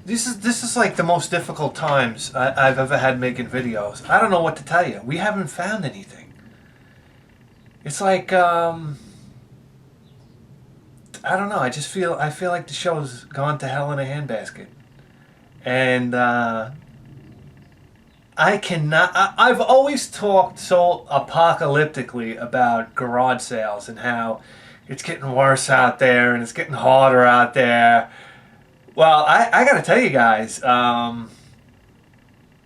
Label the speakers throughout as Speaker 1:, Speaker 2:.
Speaker 1: This is like the most difficult times I've ever had making videos. I don't know what to tell you. We haven't found anything. It's like I don't know. I feel like the show's gone to hell in a handbasket, and I cannot. I've always talked so apocalyptically about garage sales and how it's getting worse out there and it's getting harder out there. Well, I got to tell you guys,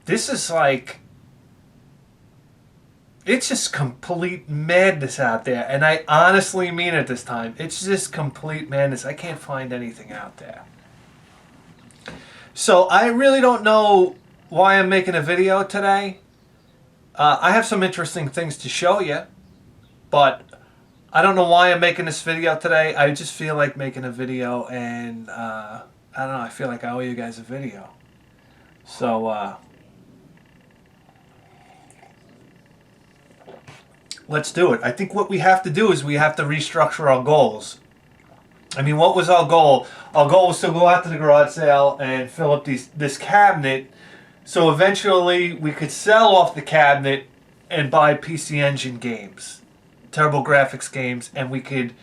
Speaker 1: this is like, it's just complete madness out there. And I honestly mean it this time. It's just complete madness. I can't find anything out there. So I really don't know why I'm making a video today. I have some interesting things to show you, but I don't know why I'm making this video today. I just feel like making a video, and I don't know, I feel like I owe you guys a video. So let's do it. I think what we have to do is we have to restructure our goals. I mean, what was our goal? Our goal was to go out to the garage sale and fill up this cabinet, so eventually we could sell off the cabinet and buy PC Engine games, TurboGrafx games, and we could.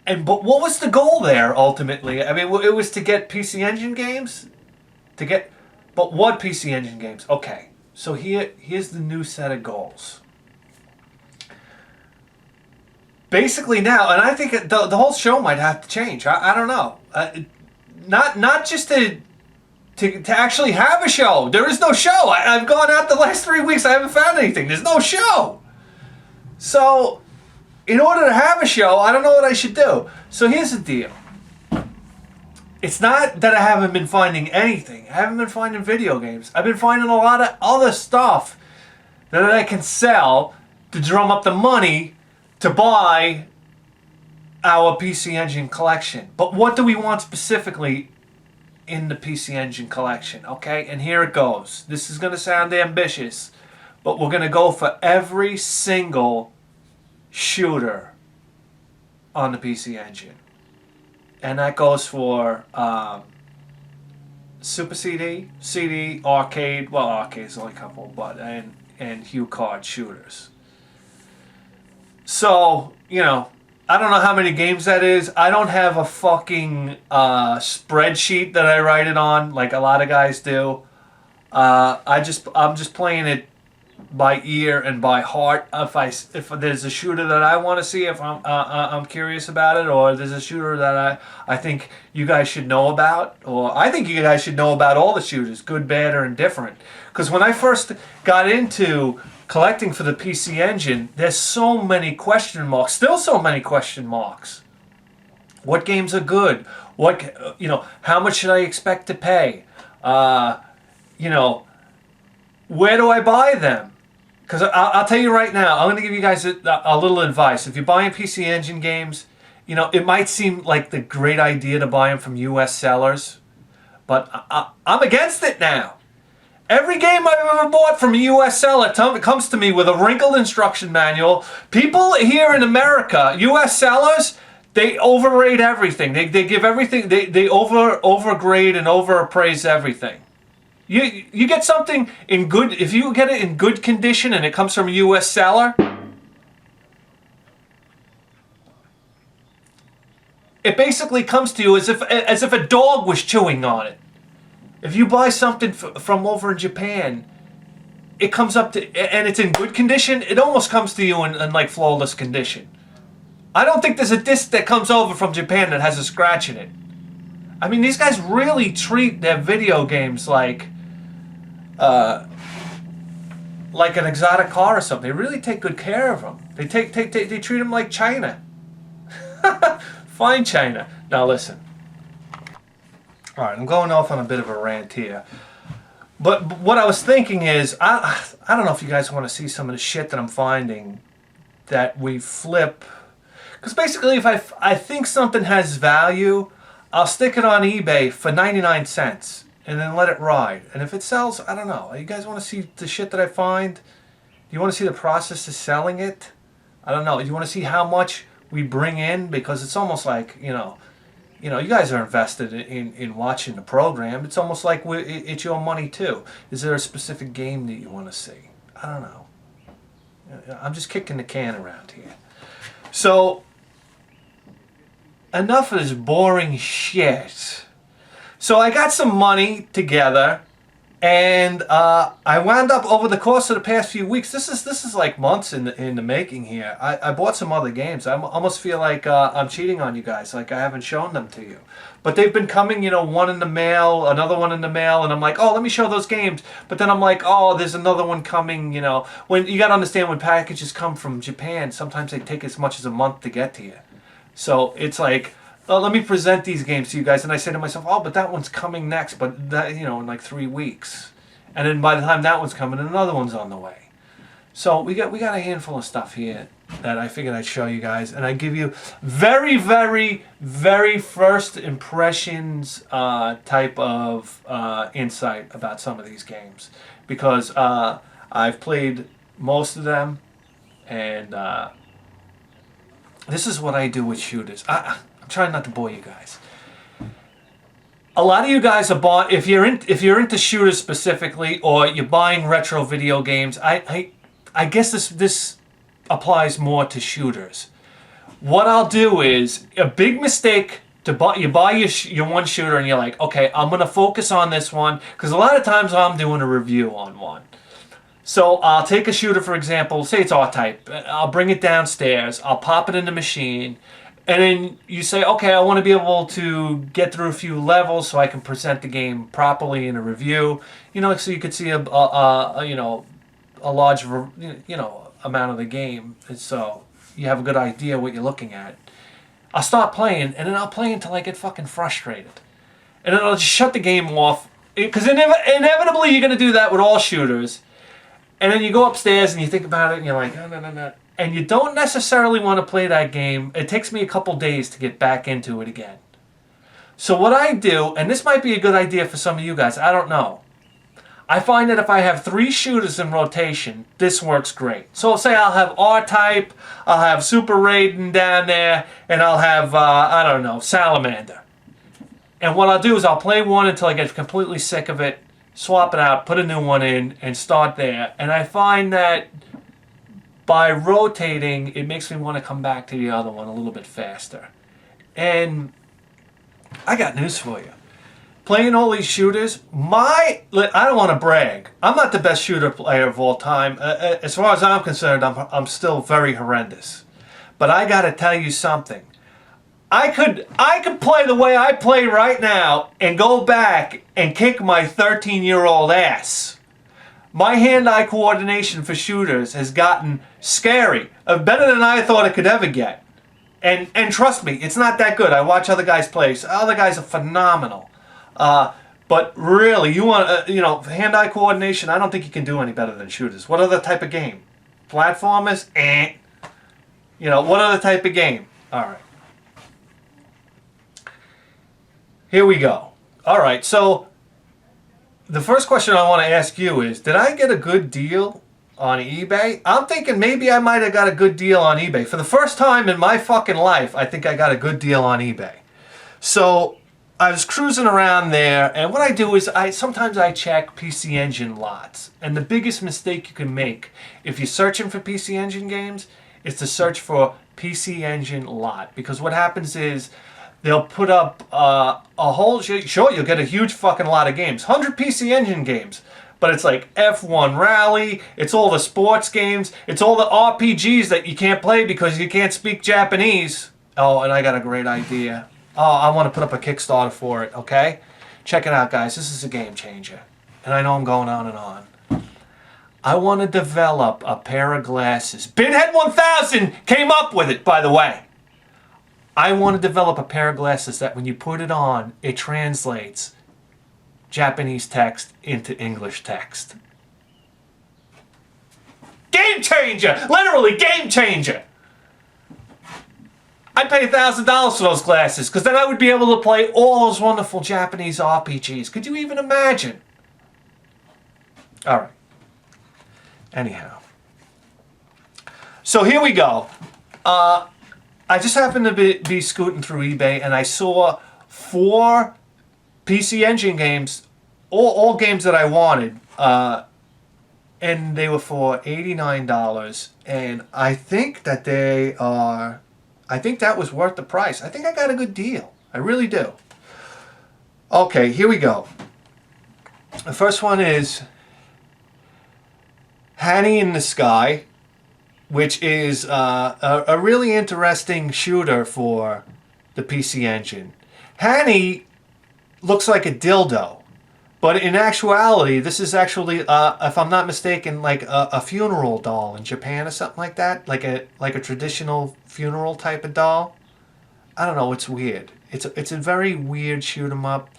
Speaker 1: But what was the goal there ultimately? I mean, it was to get PC Engine games, but what PC Engine games? Okay, so here's the new set of goals. Basically now, and I think the whole show might have to change. I don't know. Not just to actually have a show. There is no show. I've gone out the last 3 weeks. I haven't found anything. There's no show. So, in order to have a show, I don't know what I should do. So here's the deal. It's not that I haven't been finding anything. I haven't been finding video games. I've been finding a lot of other stuff that I can sell to drum up the money to buy our PC Engine collection. But what do we want specifically in the PC Engine collection? Okay, and here it goes. This is going to sound ambitious, but we're going to go for every single shooter on the PC Engine. And that goes for Super CD, CD, arcade, well, arcade's only a couple, but and Hue card shooters. So, you know, I don't know how many games that is. I don't have a fucking spreadsheet that I write it on like a lot of guys do. I'm just playing it by ear and by heart. If there's a shooter that I want to see, if I'm curious about it, or there's a shooter that I think you guys should know about, or I think you guys should know about all the shooters, good, bad, or indifferent. Because when I first got into collecting for the PC Engine, there's so many question marks. Still so many question marks. What games are good? What, you know, how much should I expect to pay? You know, where do I buy them? Because I'll tell you right now, I'm going to give you guys a little advice. If you're buying PC Engine games, you know, it might seem like the great idea to buy them from US sellers, but I'm against it now. Every game I've ever bought from a US seller comes to me with a wrinkled instruction manual. People here in America, US sellers, they overrate everything. They give everything, they overgrade and overappraise everything. You get something in good, if you get it in good condition and it comes from a US seller, it basically comes to you as if a dog was chewing on it. If you buy something from over in Japan, it comes up to, and it's in good condition, it almost comes to you in like flawless condition. I don't think there's a disc that comes over from Japan that has a scratch in it. I mean, these guys really treat their video games like an exotic car or something. They really take good care of them. They treat them like China. Fine China. Now listen. All right, I'm going off on a bit of a rant here. But what I was thinking is, I don't know if you guys want to see some of the shit that I'm finding that we flip. Because basically, if I think something has value, I'll stick it on eBay for 99 cents and then let it ride. And if it sells, I don't know. You guys want to see the shit that I find? You want to see the process of selling it? I don't know. You want to see how much we bring in? Because it's almost like, you know, you know, you guys are invested in watching the program. It's almost like it's your money too. Is there a specific game that you want to see? I don't know. I'm just kicking the can around here. So, enough of this boring shit. So I got some money together, and I wound up over the course of the past few weeks. This is like months in the making here. I bought some other games. I almost feel like I'm cheating on you guys, like I haven't shown them to you. But they've been coming, you know, one in the mail, another one in the mail, and I'm like, oh, let me show those games. But then I'm like, oh, there's another one coming, you know. When you got to understand, when packages come from Japan, sometimes they take as much as a month to get to you. So it's like, oh, let me present these games to you guys. And I say to myself, oh, but that one's coming next, but that, you know, in like 3 weeks. And then by the time that one's coming, another one's on the way. So we got a handful of stuff here that I figured I'd show you guys, and I give you very, very, very first impressions type of insight about some of these games, because I've played most of them, and this is what I do with shooters. I'm trying not to bore you guys. A lot of you guys are bought, if you're into shooters specifically, or you're buying retro video games. I guess this applies more to shooters. What I'll do is, a big mistake to buy, you buy your one shooter and you're like, okay, I'm gonna focus on this one, because a lot of times I'm doing a review on one. So I'll take a shooter, for example, say it's R-Type. I'll bring it downstairs, I'll pop it in the machine, and then you say, okay, I want to be able to get through a few levels so I can present the game properly in a review. You know, so you could see a you know, a large, you know, amount of the game, and so you have a good idea what you're looking at. I'll start playing, and then I'll play until I get fucking frustrated, and then I'll just shut the game off, because inevitably you're going to do that with all shooters. And then you go upstairs and you think about it, and you're like, oh, no. And you don't necessarily want to play that game. It takes me a couple days to get back into it again. So what I do, and this might be a good idea for some of you guys, I don't know. I find that if I have 3 shooters in rotation, this works great. So say I'll have R-Type, I'll have Super Raiden down there, and I'll have, I don't know, Salamander. And what I'll do is I'll play one until I get completely sick of it, swap it out, put a new one in, and start there. And I find that by rotating, it makes me want to come back to the other one a little bit faster. And I got news for you. Playing all these shooters, I don't want to brag. I'm not the best shooter player of all time. As far as I'm concerned, I'm still very horrendous. But I got to tell you something. I could play the way I play right now and go back and kick my 13-year-old ass. My hand-eye coordination for shooters has gotten scary, better than I thought it could ever get. And trust me, it's not that good. I watch other guys play. Other guys are phenomenal. But really, you want you know, hand-eye coordination, I don't think you can do any better than shooters. What other type of game? Platformers? You know, what other type of game? All right. Here we go. All right, so the first question I want to ask you is, did I get a good deal on eBay? I'm thinking maybe I might have got a good deal on eBay. For the first time in my fucking life, I think I got a good deal on eBay. So I was cruising around there, and what I do is sometimes I check PC Engine lots. And the biggest mistake you can make if you're searching for PC Engine games is to search for PC Engine lot. Because what happens is, they'll put up a whole... Sure, you'll get a huge fucking lot of games. 100 PC Engine games. But it's like F1 Rally, it's all the sports games, it's all the RPGs that you can't play because you can't speak Japanese. Oh, and I got a great idea. Oh, I want to put up a Kickstarter for it, okay? Check it out, guys. This is a game changer. And I know I'm going on and on. I want to develop a pair of glasses. Binhead 1000 came up with it, by the way. I want to develop a pair of glasses that when you put it on, it translates Japanese text into English text. Game changer! Literally, game changer! I'd pay $1,000 for those glasses, because then I would be able to play all those wonderful Japanese RPGs. Could you even imagine? Alright. Anyhow. So here we go. I just happened to be scooting through eBay, and I saw 4 PC Engine games, all games that I wanted, and they were for $89. And I think that I think that was worth the price. I think I got a good deal. I really do. Okay, here we go. The first one is Honey in the Sky, which is a really interesting shooter for the PC Engine. Honey looks like a dildo, but in actuality, this is actually, if I'm not mistaken, like a funeral doll in Japan or something like that, like a traditional funeral type of doll. I don't know. It's weird. It's a very weird shoot 'em up.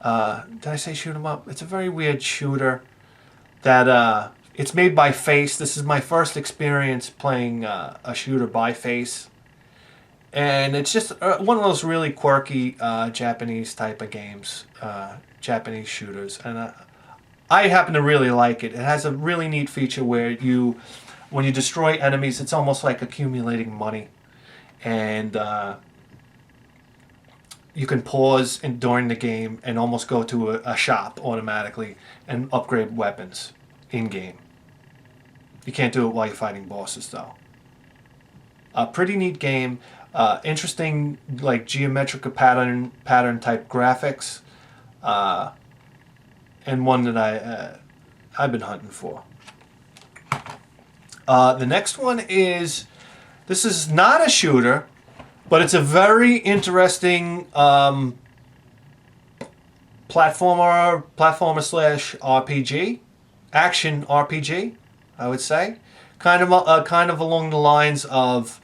Speaker 1: Did I say shoot 'em up? It's a very weird shooter that it's made by Face. This is my first experience playing a shooter by Face. And it's just one of those really quirky Japanese type of games, Japanese shooters. And I happen to really like it. It has a really neat feature where when you destroy enemies, it's almost like accumulating money. And you can pause during the game and almost go to a shop automatically and upgrade weapons in-game. You can't do it while you're fighting bosses, though. A pretty neat game. Interesting, like geometrical pattern type graphics, and one that I've been hunting for. The next one is, this is not a shooter, but it's a very interesting platformer slash RPG, action RPG, I would say, kind of along the lines of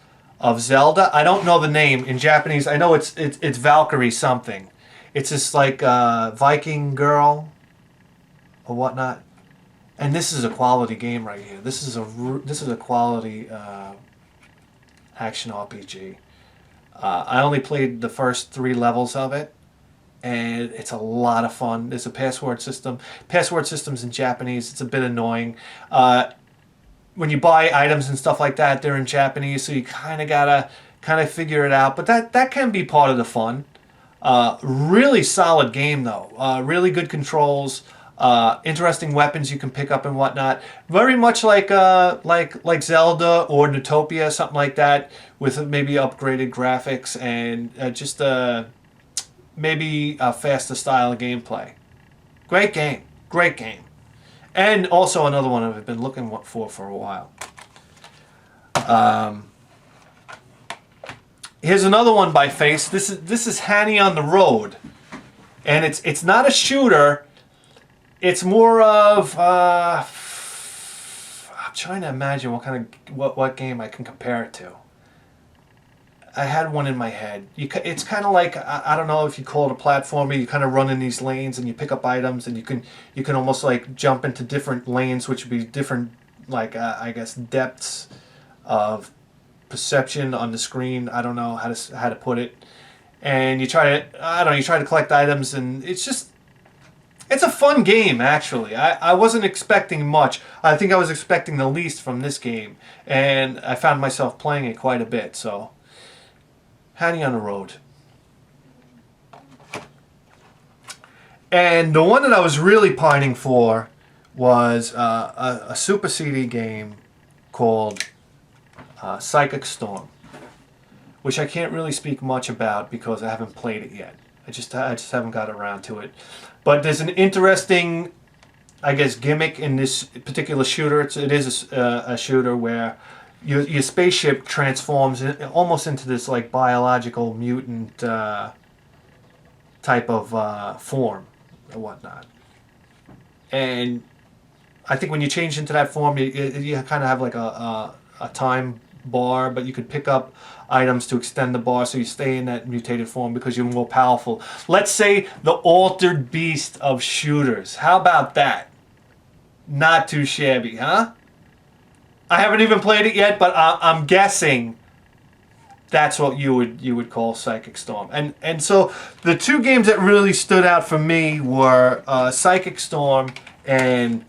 Speaker 1: Zelda. I don't know the name in Japanese. I know it's Valkyrie something. It's this like Viking girl or whatnot. And this is a quality game right here. This is a quality action RPG. I only played the first 3 levels of it, and it's a lot of fun. There's a password system. Password systems in Japanese, it's a bit annoying. When you buy items and stuff like that, they're in Japanese, so you kind of gotta figure it out. But that can be part of the fun. Really solid game though. Really good controls. Interesting weapons you can pick up and whatnot. Very much like Zelda or Nutopia, something like that, with maybe upgraded graphics and just maybe a faster style of gameplay. Great game. Great game. And also another one I've been looking for a while. Here's another one by Face. This is Honey on the Road, and it's not a shooter. It's more of I'm trying to imagine what game I can compare it to. I had one in my head. It's kind of like, I don't know if you call it a platformer. You kind of run in these lanes and you pick up items, and you can almost like jump into different lanes, which would be different, like I guess depths of perception on the screen. I don't know how to put it. And you try to collect items, and it's a fun game actually. I wasn't expecting much. I think I was expecting the least from this game, and I found myself playing it quite a bit. So. Honey on the Road. And the one that I was really pining for was a Super CD game called Psychic Storm, which I can't really speak much about because I haven't played it yet. I just haven't got around to it. But there's an interesting, I guess, gimmick in this particular shooter. It is a shooter where your spaceship transforms almost into this like biological mutant type of form or whatnot. And I think when you change into that form, you kind of have like a time bar, but you could pick up items to extend the bar so you stay in that mutated form because you're more powerful. Let's say the altered beast of shooters. How about that? Not too shabby, huh? I haven't even played it yet, but I'm guessing that's what you would call Psychic Storm. And so the 2 games that really stood out for me were Psychic Storm and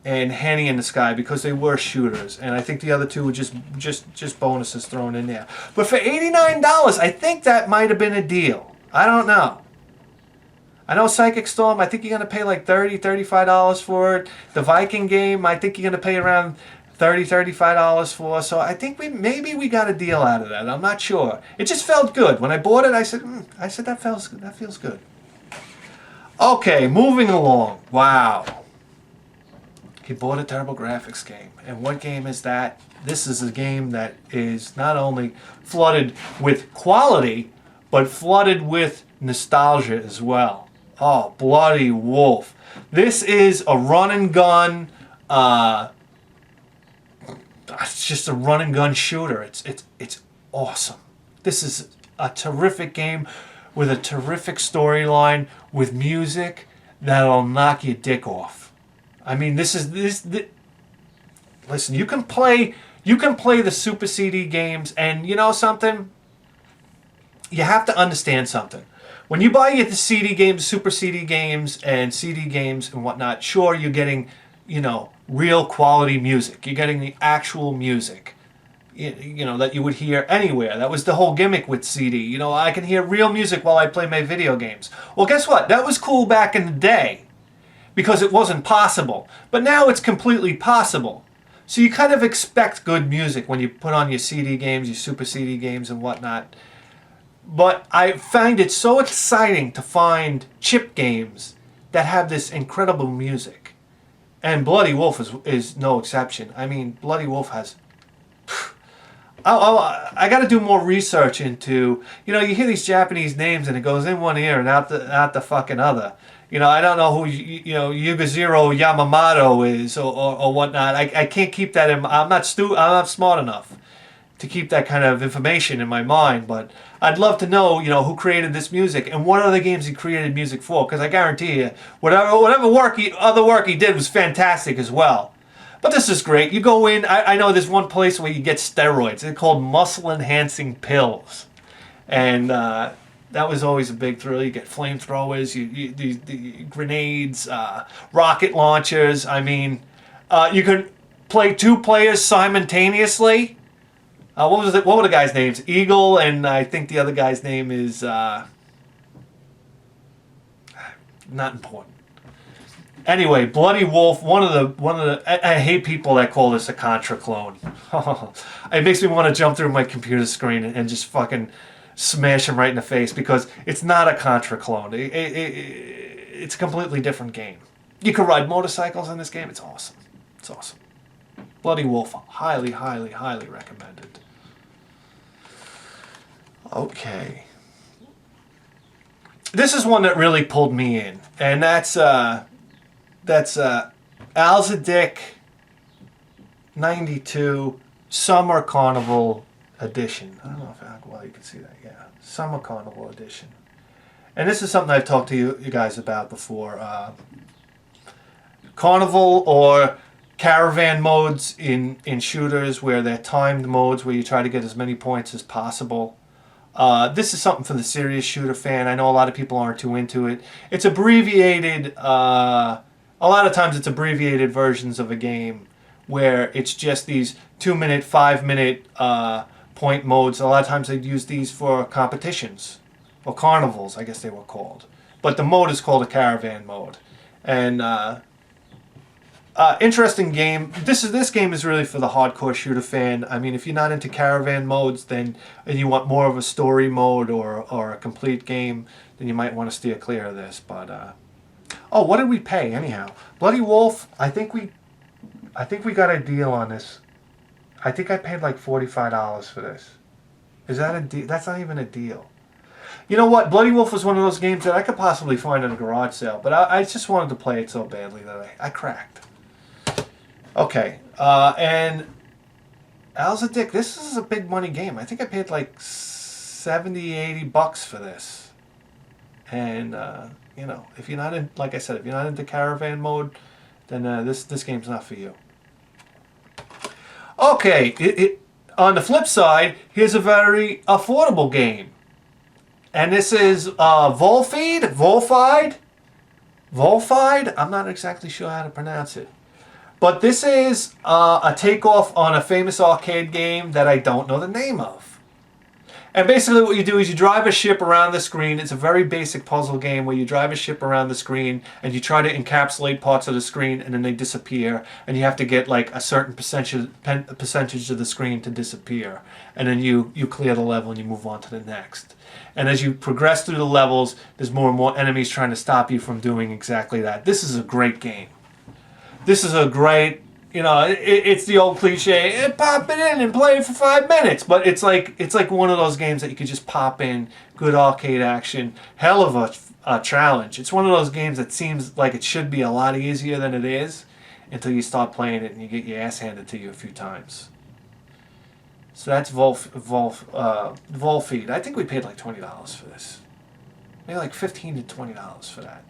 Speaker 1: Honey in the Sky, because they were shooters, and I think the other 2 were just bonuses thrown in there. But for $89, I think that might have been a deal. I don't know. I know Psychic Storm, I think you're going to pay like $35 for it. The Viking game, I think you're going to pay around $35 for. So I think maybe we got a deal out of that. I'm not sure. It just felt good. When I bought it, I said that feels good. That feels good. Okay, moving along. Wow. He bought a TurboGrafx game. And what game is that? This is a game that is not only flooded with quality, but flooded with nostalgia as well. Oh, Bloody Wolf. This is a run and gun, it's just a run and gun shooter. It's awesome. This is a terrific game with a terrific storyline, with music that'll knock your dick off. I mean, listen, you can play the Super CD games, and you know something? You have to understand something. When you buy the CD games, Super CD games, and CD games and whatnot, sure, you're getting, real quality music. You're getting the actual music, that you would hear anywhere. That was the whole gimmick with CD. I can hear real music while I play my video games. Well, guess what? That was cool back in the day because it wasn't possible. But now it's completely possible. So you kind of expect good music when you put on your CD games, your Super CD games and whatnot. But I find it so exciting to find chip games that have this incredible music. And Bloody Wolf is no exception. I mean, Bloody Wolf has... I got to do more research into... you hear these Japanese names and it goes in one ear and out the fucking other. I don't know who, Yugazero Yamamoto is or whatnot. I can't keep that in... I'm not smart enough to keep that kind of information in my mind, but I'd love to know, who created this music and what other games he created music for, because I guarantee you, whatever other work he did was fantastic as well. But this is great. You go in, I know there's one place where you get steroids. They're called muscle-enhancing pills. And that was always a big thrill. You get flamethrowers, the grenades, rocket launchers. I mean, you could play 2 players simultaneously. What were the guys' names? Eagle, and I think the other guy's name is not important. Anyway, Bloody Wolf. One of the. I hate people that call this a Contra clone. It makes me want to jump through my computer screen and just fucking smash him right in the face, because it's not a Contra clone. It's a completely different game. You can ride motorcycles in this game. It's awesome. It's awesome. Bloody Wolf, highly, highly, highly recommended. Okay. This is one that really pulled me in, and that's Alzadik 92 Summer Carnival Edition. I don't know if you can see that. Yeah, Summer Carnival Edition. And this is something I've talked to you guys about before. Carnival or caravan modes in shooters, where they're timed modes where you try to get as many points as possible. This is something for the serious shooter fan. I know a lot of people aren't too into it. It's abbreviated, a lot of times it's abbreviated versions of a game where it's just these 2-minute, 5-minute point modes. A lot of times they'd use these for competitions, or carnivals, I guess they were called. But the mode is called a caravan mode. And interesting game. This game is really for the hardcore shooter fan. I mean, if you're not into caravan modes, and you want more of a story mode or a complete game, then you might want to steer clear of this. But oh, what did we pay anyhow? Bloody Wolf. I think we got a deal on this. I think I paid like $45 for this. Is that a deal? That's not even a deal. You know what? Bloody Wolf was one of those games that I could possibly find at a garage sale, but I just wanted to play it so badly that I cracked. Okay, and Alzadik, this is a big money game. I think I paid like $70-$80 for this. And if you're not in, like I said, if you're not into caravan mode, then this game's not for you. Okay, on the flip side, here's a very affordable game, and this is Volfied. I'm not exactly sure how to pronounce it. But this is a takeoff on a famous arcade game that I don't know the name of. And basically what you do is you drive a ship around the screen. It's a very basic puzzle game where you drive a ship around the screen and you try to encapsulate parts of the screen and then they disappear. And you have to get like a certain percentage of the screen to disappear. And then you clear the level and you move on to the next. And as you progress through the levels, there's more and more enemies trying to stop you from doing exactly that. This is a great game. This is a great... You know, it's the old cliche, pop it in and play it for 5 minutes. But it's like one of those games that you could just pop in, good arcade action, hell of a challenge. It's one of those games that seems like it should be a lot easier than it is until you start playing it and you get your ass handed to you a few times. So that's Volfied. I think we paid like $20 for this. Maybe like $15 to $20 for that.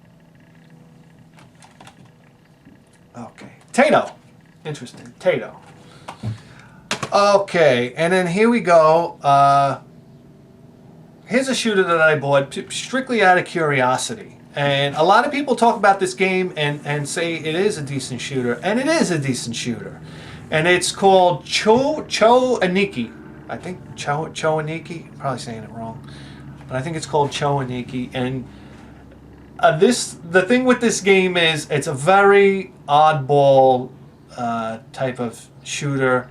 Speaker 1: Okay. Tato. Interesting. Tato. Okay, and then here we go. Here's a shooter that I bought strictly out of curiosity. And a lot of people talk about this game and say it is a decent shooter. And it is a decent shooter. And it's called Cho Aniki. I think Cho Aniki. I'm probably saying it wrong. But I think it's called Cho Aniki. And the thing with this game is it's a very oddball type of shooter.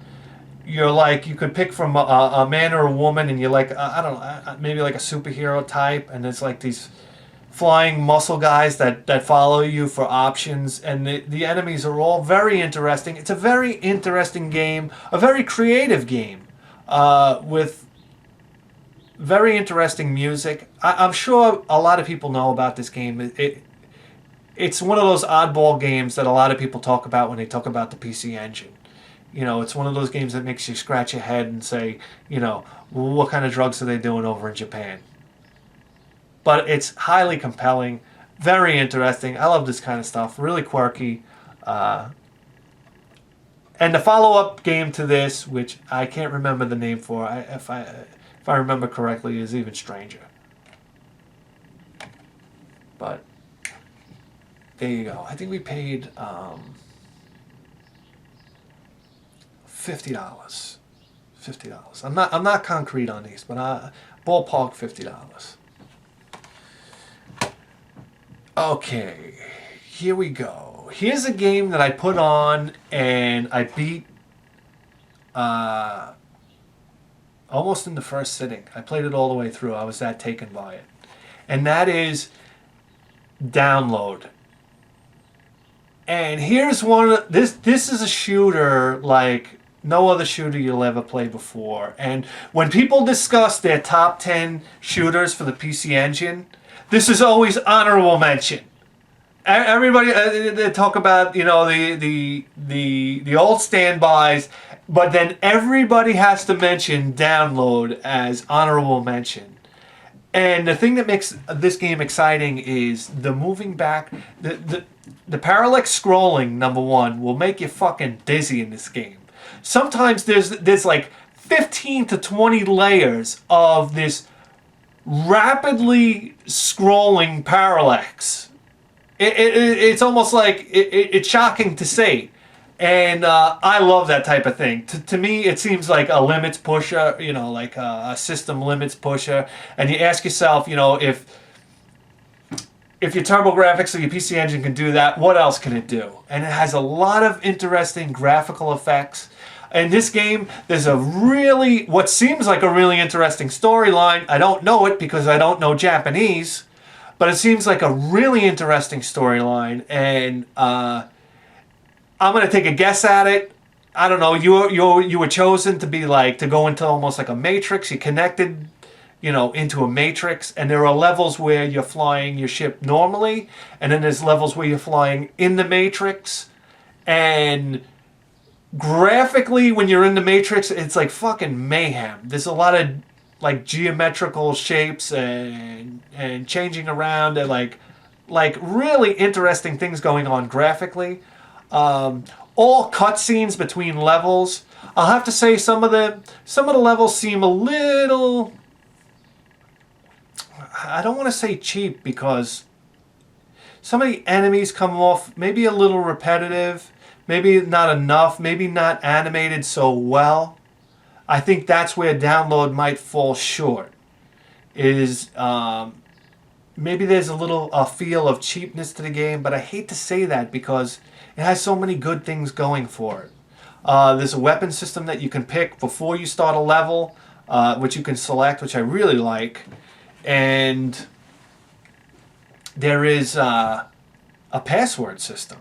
Speaker 1: You're like, you could pick from a man or a woman, and you're like, I don't know, maybe like a superhero type, and it's like these flying muscle guys that follow you for options, and the enemies are all very interesting. It's a very interesting game, a very creative game, with very interesting music. I'm sure a lot of people know about this game. It's one of those oddball games that a lot of people talk about when they talk about the PC Engine. You know, it's one of those games that makes you scratch your head and say, you know, well, what kind of drugs are they doing over in Japan? But it's highly compelling, very interesting. I love this kind of stuff, really quirky. And the follow-up game to this, which I can't remember the name for, if I remember correctly, is even stranger. But there you go. I think we paid $50. $50. I'm not concrete on these, but ballpark $50. Okay, here we go. Here's a game that I put on and I beat almost in the first sitting. I played it all the way through. I was that taken by it. And that is Download. And here's one. This is a shooter like no other shooter you'll ever play before. And when people discuss their top 10 shooters for the PC Engine, this is always honorable mention. Everybody they talk about, you know, the old standbys, but then everybody has to mention Download as honorable mention. And the thing that makes this game exciting is the moving back, the parallax scrolling, number one, will make you fucking dizzy in this game. Sometimes there's like 15 to 20 layers of this rapidly scrolling parallax. It's almost like it's shocking to see. And I love that type of thing. To me, it seems like a limits pusher, you know, like a system limits pusher. And you ask yourself, you know, if your TurboGrafx or your PC Engine can do that, what else can it do? And it has a lot of interesting graphical effects. In this game, there's what seems like a really interesting storyline. I don't know it because I don't know Japanese, but it seems like a really interesting storyline. And I'm going to take a guess at it. I don't know. You were chosen to be like, to go into almost like a matrix. You connected, you know, into a matrix, and there are levels where you're flying your ship normally, and then there's levels where you're flying in the matrix. And graphically, when you're in the matrix, it's like fucking mayhem. There's a lot of like geometrical shapes and changing around, and like really interesting things going on graphically. All cutscenes between levels. I'll have to say some of the levels seem a little, I don't want to say cheap, because some of the enemies come off maybe a little repetitive, maybe not enough, maybe not animated so well. I think that's where download might fall short. Is maybe there's a feel of cheapness to the game, but I hate to say that because it has so many good things going for it. There's a weapon system that you can pick before you start a level, which you can select, which I really like. And there is a password system,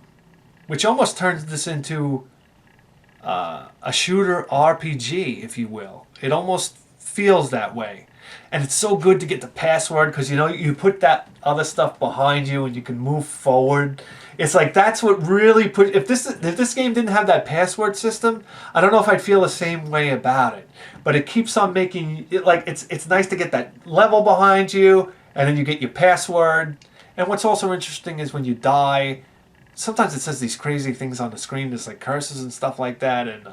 Speaker 1: which almost turns this into a shooter RPG, if you will. It almost feels that way. And it's so good to get the password because, you know, you put that other stuff behind you and you can move forward. It's like that's what really put... If this game didn't have that password system, I don't know if I'd feel the same way about it. But it keeps on making it like it's nice to get that level behind you, and then you get your password. And what's also interesting is when you die, sometimes it says these crazy things on the screen, there's like curses and stuff like that, and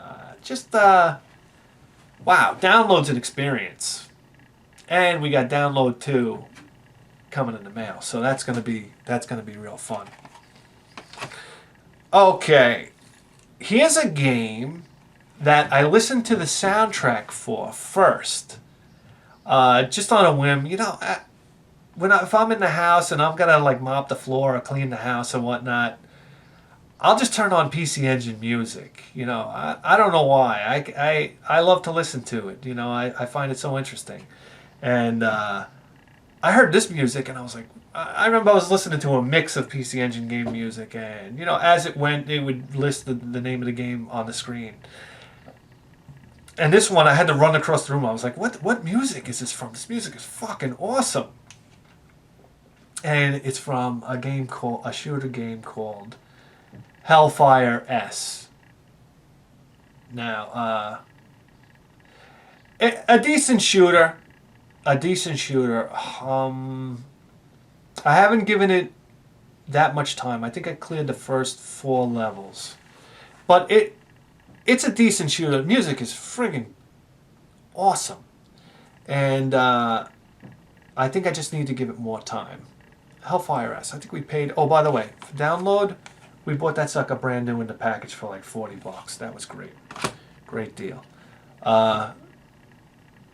Speaker 1: wow, download's an experience. And we got download 2 coming in the mail, so that's gonna be real fun. Okay, here's a game that I listened to the soundtrack for first, just on a whim. You know, if I'm in the house and I'm gonna like mop the floor or clean the house or whatnot, I'll just turn on PC Engine music. You know, I don't know why. I love to listen to it. You know, I find it so interesting. And I heard this music and I was like, I remember I was listening to a mix of PC Engine game music, and you know, as it went, it would list the name of the game on the screen. And this one, I had to run across the room. I was like, what music is this from? This music is fucking awesome. And it's from a shooter game called Hellfire S. Now, a decent shooter. I haven't given it that much time. I think I cleared the first 4 levels. But it's a decent shooter. Music is friggin' awesome. And I think I just need to give it more time. Hellfire S. I think we paid... Oh, by the way, for download, we bought that sucker brand new in the package for like $40. That was great. Great deal.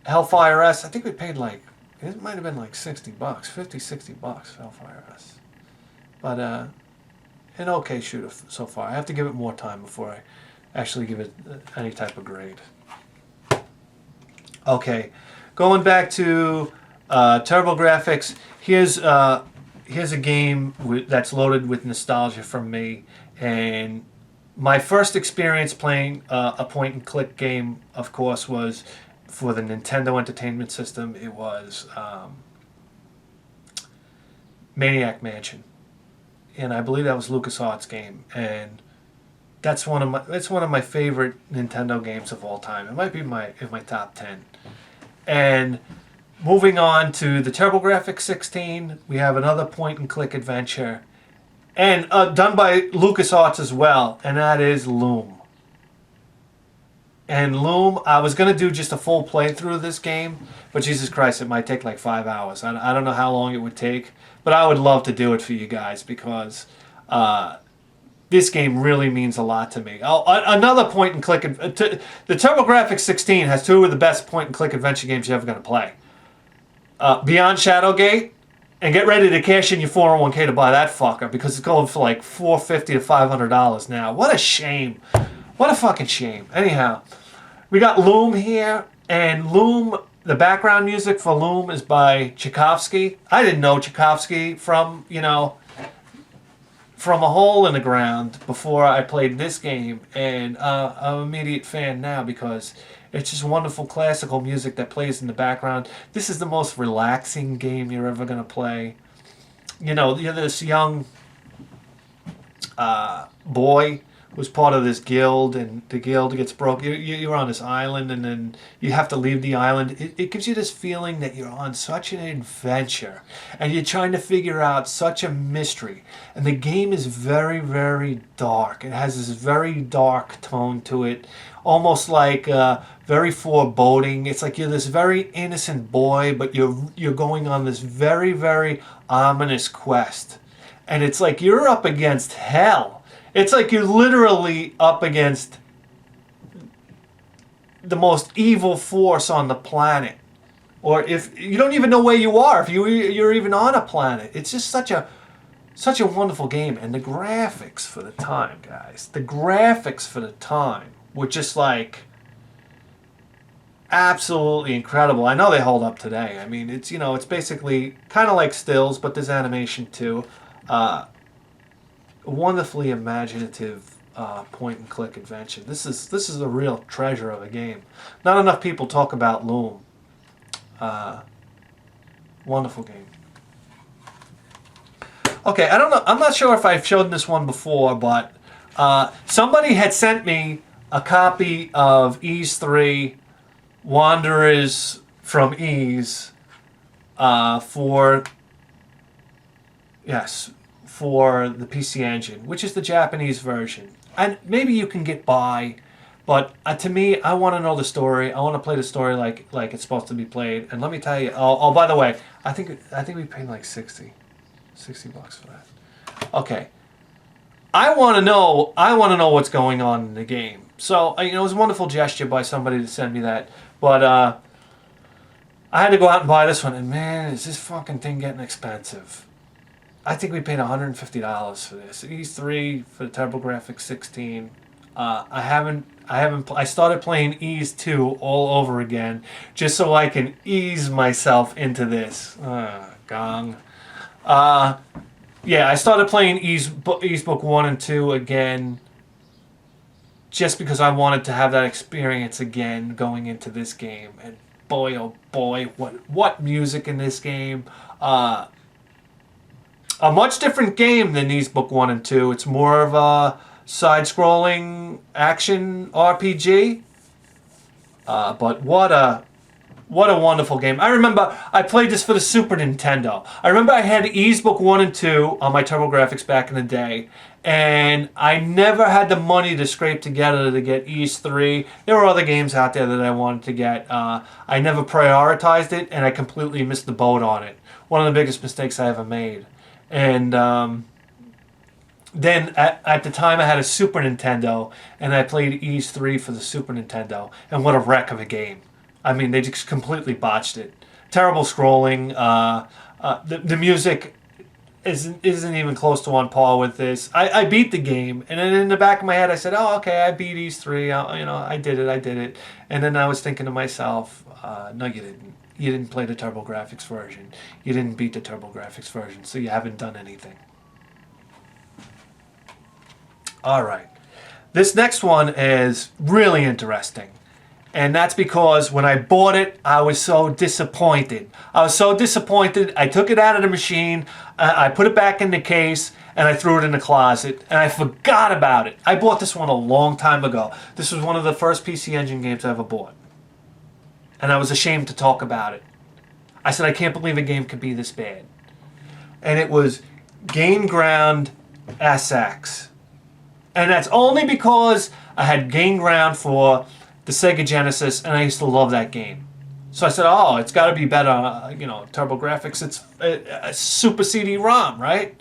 Speaker 1: Hellfire S, I think we paid like... It might have been like $60, $50-$60 for Hellfire S. But an okay shooter so far. I have to give it more time before I actually give it any type of grade. Okay, going back to TurboGrafx. Here's a game that's loaded with nostalgia from me, and my first experience playing a point-and-click game, of course, was for the Nintendo Entertainment System. It was Maniac Mansion, and I believe that was LucasArts' game, and it's one of my favorite Nintendo games of all time. It might be in my top 10. And moving on to the TurboGrafx 16, we have another point-and-click adventure, and done by LucasArts as well, and that is Loom. And Loom, I was going to do just a full playthrough of this game, but Jesus Christ, it might take like 5 hours. I don't know how long it would take, but I would love to do it for you guys because this game really means a lot to me. Another point-and-click... The TurboGrafx 16 has 2 of the best point-and-click adventure games you're ever going to play. Beyond Shadowgate, and get ready to cash in your 401k to buy that fucker because it's going for like $450 to $500 now. What a shame. What a fucking shame. Anyhow, we got Loom here, and Loom, the background music for Loom is by Tchaikovsky. I didn't know Tchaikovsky from, you know, from A Hole in the Ground before I played this game, and I'm an immediate fan now because it's just wonderful classical music that plays in the background. This is the most relaxing game you're ever going to play. You know, you're this young boy who's part of this guild, and the guild gets broke. You're on this island, and then you have to leave the island. It gives you this feeling that you're on such an adventure, and you're trying to figure out such a mystery. And the game is very, very dark. It has this very dark tone to it, almost like very foreboding. It's like you're this very innocent boy, but you're going on this very, very ominous quest. And it's like you're up against hell. It's like you're literally up against the most evil force on the planet. Or if you don't even know where you are, if you're even on a planet. It's just such a wonderful game. And the graphics for the time, guys. The graphics for the time were just like absolutely incredible. I know they hold up today. I mean, it's, you know, it's basically kind of like stills, but there's animation too. Wonderfully imaginative point and click adventure. This is a real treasure of a game. Not enough people talk about Loom. Wonderful game. Okay, I don't know. I'm not sure if I've shown this one before, but somebody had sent me a copy of Ys 3 Wanderers from Ys for the PC Engine, which is the Japanese version. And maybe you can get by, but to me, I want to know the story. I want to play the story like it's supposed to be played. And let me tell you. Oh, by the way, I think we paid like $60 for that. Okay. I want to know what's going on in the game. So, you know, it was a wonderful gesture by somebody to send me that. But I had to go out and buy this one, and man, is this fucking thing getting expensive. I think we paid $150 for this. Ys 3 for the TurboGrafx 16. I started playing Ys 2 all over again just so I can ease myself into this. Gong. Yeah, I started playing Ys Book 1 and 2 again just because I wanted to have that experience again going into this game. And boy, oh boy, what music in this game. A much different game than Ys Book 1 and 2. It's more of a side-scrolling action RPG. But what a wonderful game. I remember I played this for the Super Nintendo. I remember I had Ys Book 1 and 2 on my TurboGrafx back in the day. And I never had the money to scrape together to get Ys 3. There were other games out there that I wanted to get. I never prioritized it, and I completely missed the boat on it. One of the biggest mistakes I ever made. And then at the time I had a Super Nintendo, and I played Ys 3 for the Super Nintendo. And what a wreck of a game. I mean, they just completely botched it. Terrible scrolling. The music isn't even close to on par with this. I beat the game, and then in the back of my head I said, oh, okay, I beat Ys 3. I did it. And then I was thinking to myself, no, you didn't. You didn't play the TurboGrafx version. You didn't beat the TurboGrafx version, so you haven't done anything. All right. This next one is really interesting. And that's because when I bought it, I was so disappointed. I took it out of the machine, I put it back in the case, and I threw it in the closet, and I forgot about it. I bought this one a long time ago. This was one of the first PC Engine games I ever bought. And I was ashamed to talk about it. I said, I can't believe a game could be this bad. And it was Game Ground SX. And that's only because I had Game Ground for the Sega Genesis, and I used to love that game. So I said, oh, it's got to be better, TurboGrafx. It's a Super CD-ROM, right?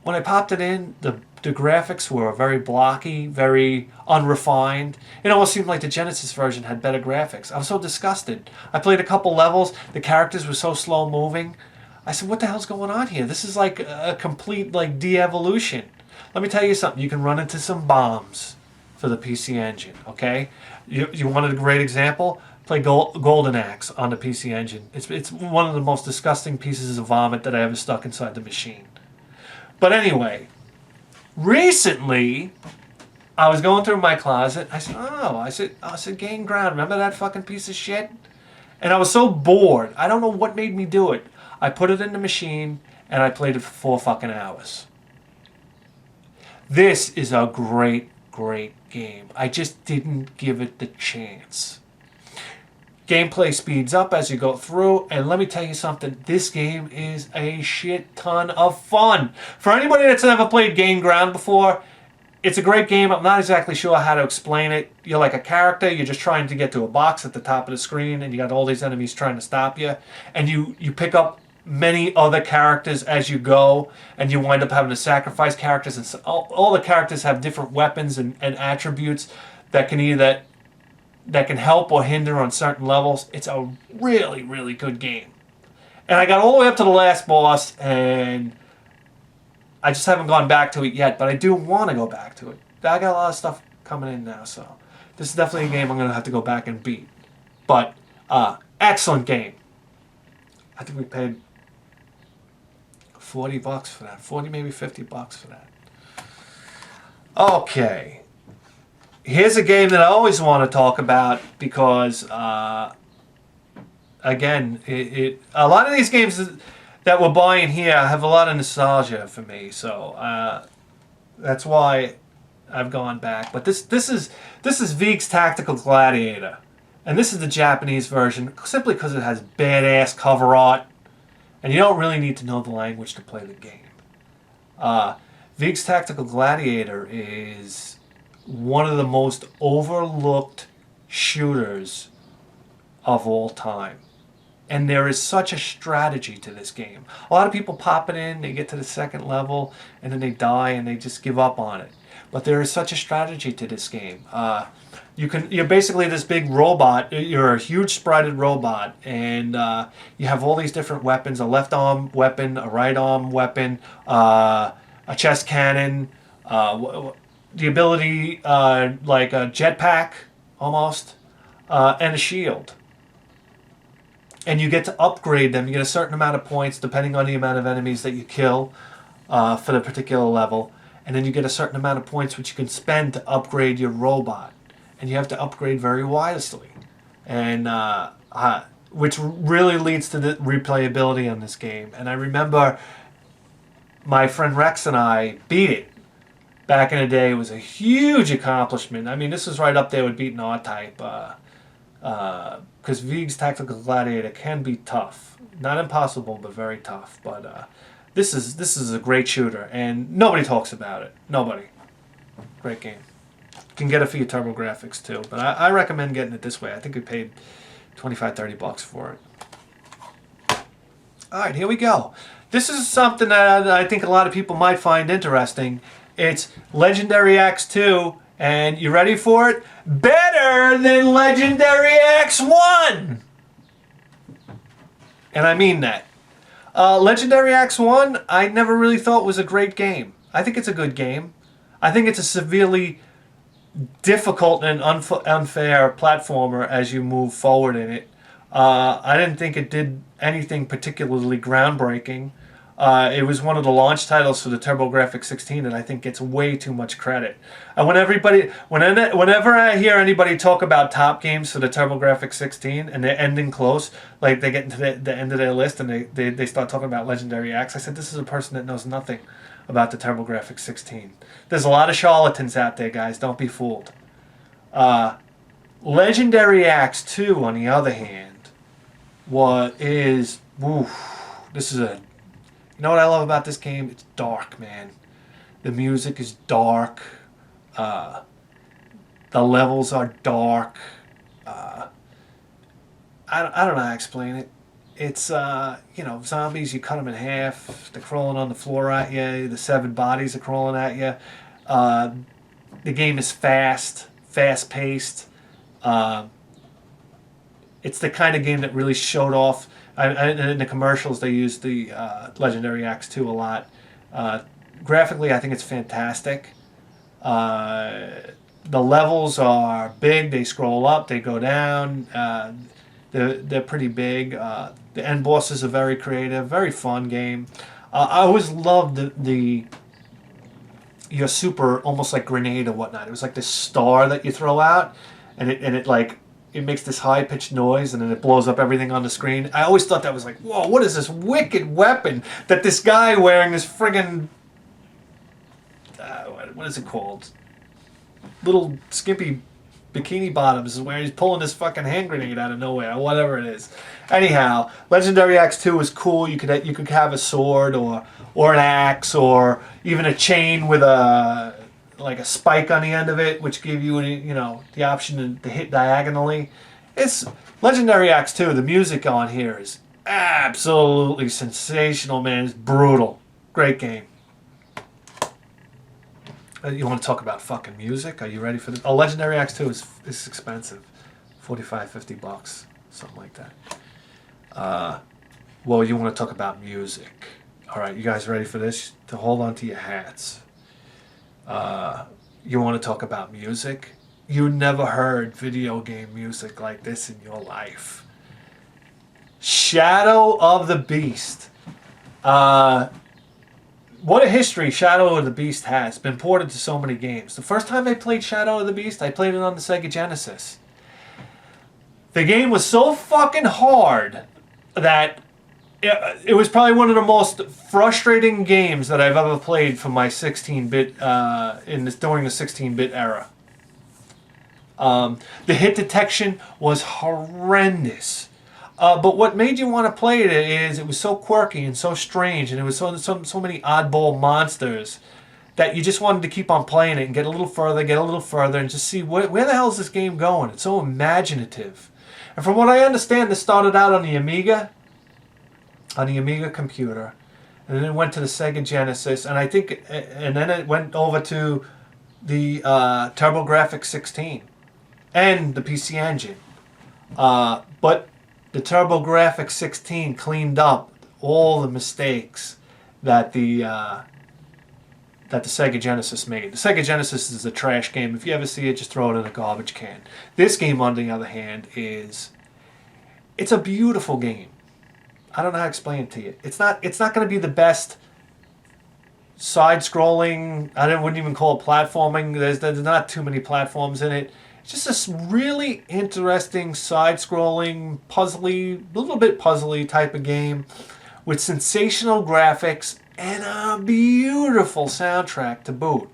Speaker 1: When I popped it in, the graphics were very blocky, very unrefined. It almost seemed like the Genesis version had better graphics. I was so disgusted. I played a couple levels. The characters were so slow moving. I said, what the hell's going on here? This is like a complete de-evolution. Let me tell you something. You can run into some bombs for the PC Engine, okay? You wanted a great example? Play Golden Axe on the PC Engine. It's one of the most disgusting pieces of vomit that I ever stuck inside the machine. But anyway, recently, I was going through my closet. I said, Game Ground, remember that fucking piece of shit? And I was so bored. I don't know what made me do it. I put it in the machine, and I played it for 4 fucking hours. This is a great game. I just didn't give it the chance. Gameplay speeds up as you go through, and let me tell you something, this game is a shit ton of fun. For anybody that's never played Game Ground before, it's a great game. I'm not exactly sure how to explain it. You're like a character, you're just trying to get to a box at the top of the screen, and you got all these enemies trying to stop you, and you pick up many other characters as you go, and you wind up having to sacrifice characters, and all the characters have different weapons and attributes that can either that can help or hinder on certain levels. It's a really, really good game. And I got all the way up to the last boss, and I just haven't gone back to it yet, but I do want to go back to it. I got a lot of stuff coming in now, so this is definitely a game I'm going to have to go back and beat. But, excellent game. I think we paid $40 for that. 40, maybe $50 for that. Okay. Here's a game that I always want to talk about because, again, a lot of these games that we're buying here have a lot of nostalgia for me. So that's why I've gone back. But this is Veek's Tactical Gladiator. And this is the Japanese version simply because it has badass cover art. And you don't really need to know the language to play the game. Veek's Tactical Gladiator is one of the most overlooked shooters of all time. And there is such a strategy to this game. A lot of people pop it in, they get to the second level, and then they die and they just give up on it. But there is such a strategy to this game. You're basically this big robot. You're a huge sprited robot, and you have all these different weapons: a left arm weapon, a right arm weapon, a chest cannon, the ability like a jetpack almost, and a shield. And you get to upgrade them. You get a certain amount of points depending on the amount of enemies that you kill for the particular level. And then you get a certain amount of points which you can spend to upgrade your robot. And you have to upgrade very wisely. And which really leads to the replayability on this game. And I remember my friend Rex and I beat it. Back in the day, it was a huge accomplishment. I mean, this is right up there with beating R-Type. Because Veek's Tactical Gladiator can be tough. Not impossible, but very tough. But this is a great shooter, and nobody talks about it. Nobody. Great game. Can get it for your TurboGrafx too, but I recommend getting it this way. I think we paid $25-30 for it. All right, here we go. This is something that I think a lot of people might find interesting. It's Legendary Axe 2. And you ready for it? Better than Legendary Axe 1! And I mean that. Legendary Axe 1, I never really thought was a great game. I think it's a good game. I think it's a severely difficult and unfair platformer as you move forward in it. I didn't think it did anything particularly groundbreaking. It was one of the launch titles for the TurboGrafx 16 that I think gets way too much credit. And whenever I hear anybody talk about top games for the TurboGrafx 16 and they're ending close, like they get into the end of their list and they start talking about Legendary Axe, I said, this is a person that knows nothing about the TurboGrafx 16. There's a lot of charlatans out there, guys. Don't be fooled. Legendary Axe 2, on the other hand, this is a... You know what I love about this game? It's dark, man. The music is dark. The levels are dark. I don't know how to explain it. It's, zombies, you cut them in half. They're crawling on the floor at you. The 7 bodies are crawling at you. The game is fast-paced. It's the kind of game that really showed off. In the commercials, they use the Legendary Axe 2 a lot. Graphically, I think it's fantastic. The levels are big. They scroll up. They go down. They're pretty big. The end bosses are very creative. Very fun game. I always loved your super, almost like grenade or whatnot. It was like this star that you throw out, and it makes this high-pitched noise, and then it blows up everything on the screen. I always thought that was like, whoa, what is this wicked weapon that this guy wearing this friggin'... what is it called? Little skimpy bikini bottoms is where he's pulling this fucking hand grenade out of nowhere, or whatever it is. Anyhow, Legendary Axe 2 is cool. You could have a sword or an axe or even a chain with a spike on the end of it, which gave you the option to hit diagonally. It's Legendary Axe 2. The music on here is absolutely sensational, man. It's brutal. Great game. You want to talk about fucking music? Are you ready for this? Oh, Legendary Axe 2 is expensive. $45, $50, something like that. Well, you want to talk about music. All right, you guys ready for this? To hold on to your hats. You want to talk about music? You never heard video game music like this in your life. Shadow of the Beast. What a history Shadow of the Beast has. Been ported to so many games. The first time I played Shadow of the Beast, I played it on the Sega Genesis. The game was so fucking hard that it was probably one of the most frustrating games that I've ever played for my 16-bit during the 16-bit era. The hit detection was horrendous. But what made you want to play it is it was so quirky and so strange, and it was so many oddball monsters that you just wanted to keep on playing it and get a little further, and just see where the hell is this game going. It's so imaginative. And from what I understand, this started out on the Amiga computer, and then it went to the Sega Genesis, and then it went over to the TurboGrafx 16 and the PC Engine. But the TurboGrafx 16 cleaned up all the mistakes that the Sega Genesis made. The Sega Genesis is a trash game. If you ever see it, just throw it in a garbage can. This game, on the other hand, it's a beautiful game. I don't know how to explain it to you. It's not going to be the best side-scrolling. Wouldn't even call it platforming. There's not too many platforms in it. It's just this really interesting side-scrolling, puzzly, a little bit puzzly type of game with sensational graphics and a beautiful soundtrack to boot.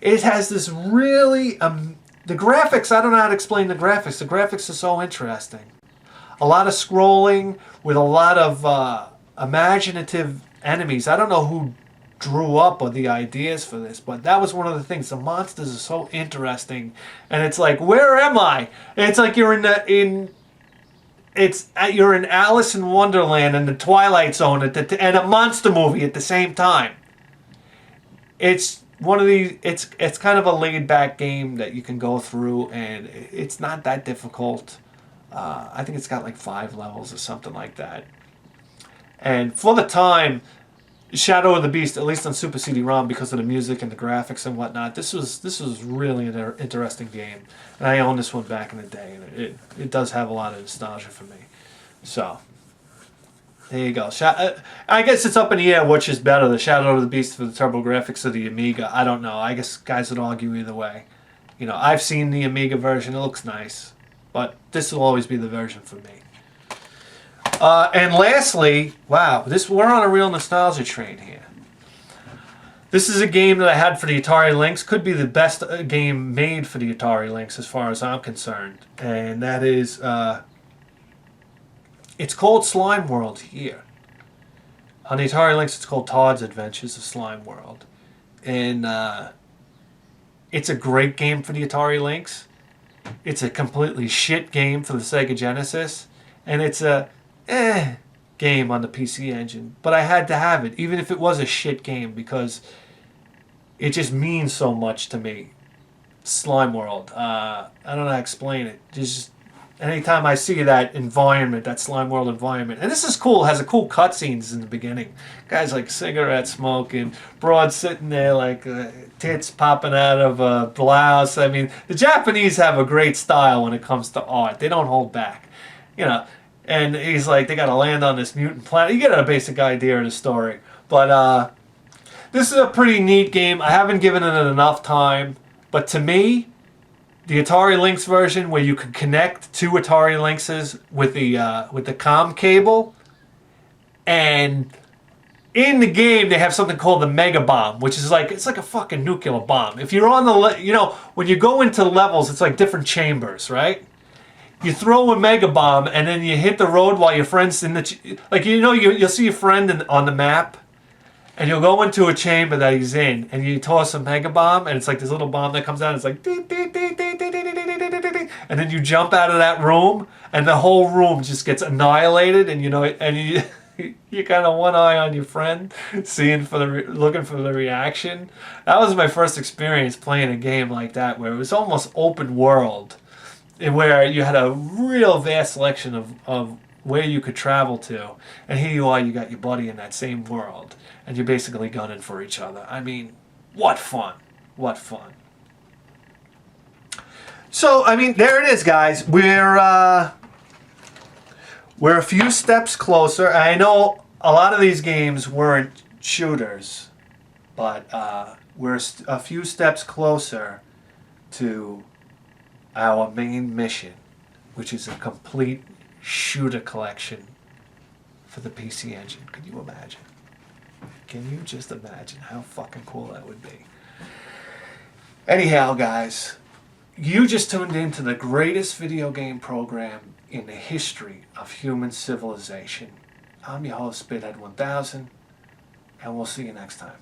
Speaker 1: It has this really the graphics. I don't know how to explain the graphics. The graphics are so interesting. A lot of scrolling with a lot of imaginative enemies. I don't know who drew up or the ideas for this, but that was one of the things. The monsters are so interesting, and it's like, where am I? And it's like you're you're in Alice in Wonderland and the Twilight Zone and a monster movie at the same time. It's one of these. It's kind of a laid back game that you can go through, and it's not that difficult. I think it's got like 5 levels or something like that. And for the time, Shadow of the Beast, at least on Super CD-ROM, because of the music and the graphics and whatnot, this was really an interesting game. And I owned this one back in the day, and it does have a lot of nostalgia for me. So, there you go. I guess it's up in the air which is better, the Shadow of the Beast for the TurboGrafx or the Amiga. I don't know. I guess guys would argue either way. You know, I've seen the Amiga version. It looks nice. But this will always be the version for me. And lastly, wow, we're on a real nostalgia train here. This is a game that I had for the Atari Lynx. Could be the best game made for the Atari Lynx as far as I'm concerned. And that is, it's called Slime World here. On the Atari Lynx, it's called Todd's Adventures of Slime World. And it's a great game for the Atari Lynx. It's a completely shit game for the Sega Genesis, and it's a game on the PC Engine. But I had to have it, even if it was a shit game, because it just means so much to me. Slime World. I don't know how to explain it. Just anytime I see that environment, that Slime World environment, and this is cool. It has a cool cutscenes in the beginning. Guys like cigarette smoking, broad sitting there like tits popping out of a blouse. I mean, the Japanese have a great style when it comes to art. They don't hold back, you know. And he's like, they got to land on this mutant planet. You get a basic idea of the story, but this is a pretty neat game. I haven't given it enough time, but to me, the Atari Lynx version, where you could connect 2 Atari Lynxes with the comm cable, and in the game they have something called the Mega Bomb, which is like, it's like a fucking nuclear bomb. If you're on when you go into levels, it's like different chambers, right? You throw a Mega Bomb and then you hit the road while your friend's in the you'll see your friend on the map. And you'll go into a chamber that he's in, and you toss a Mega Bomb, and it's like this little bomb that comes out, and it's like, and then you jump out of that room, and the whole room just gets annihilated, and you kind of one eye on your friend, looking for the reaction. That was my first experience playing a game like that, where it was almost open world, where you had a real vast selection of where you could travel to, and here you are, you got your buddy in that same world, and you're basically gunning for each other. I mean, what fun. What fun. So, I mean, there it is, guys. We're a few steps closer. I know a lot of these games weren't shooters, but we're a few steps closer to our main mission, which is a complete shooter collection for the PC Engine. Could you imagine? Can you just imagine how fucking cool that would be? Anyhow, guys, you just tuned into the greatest video game program in the history of human civilization. I'm your host, Spithead 1000, and we'll see you next time.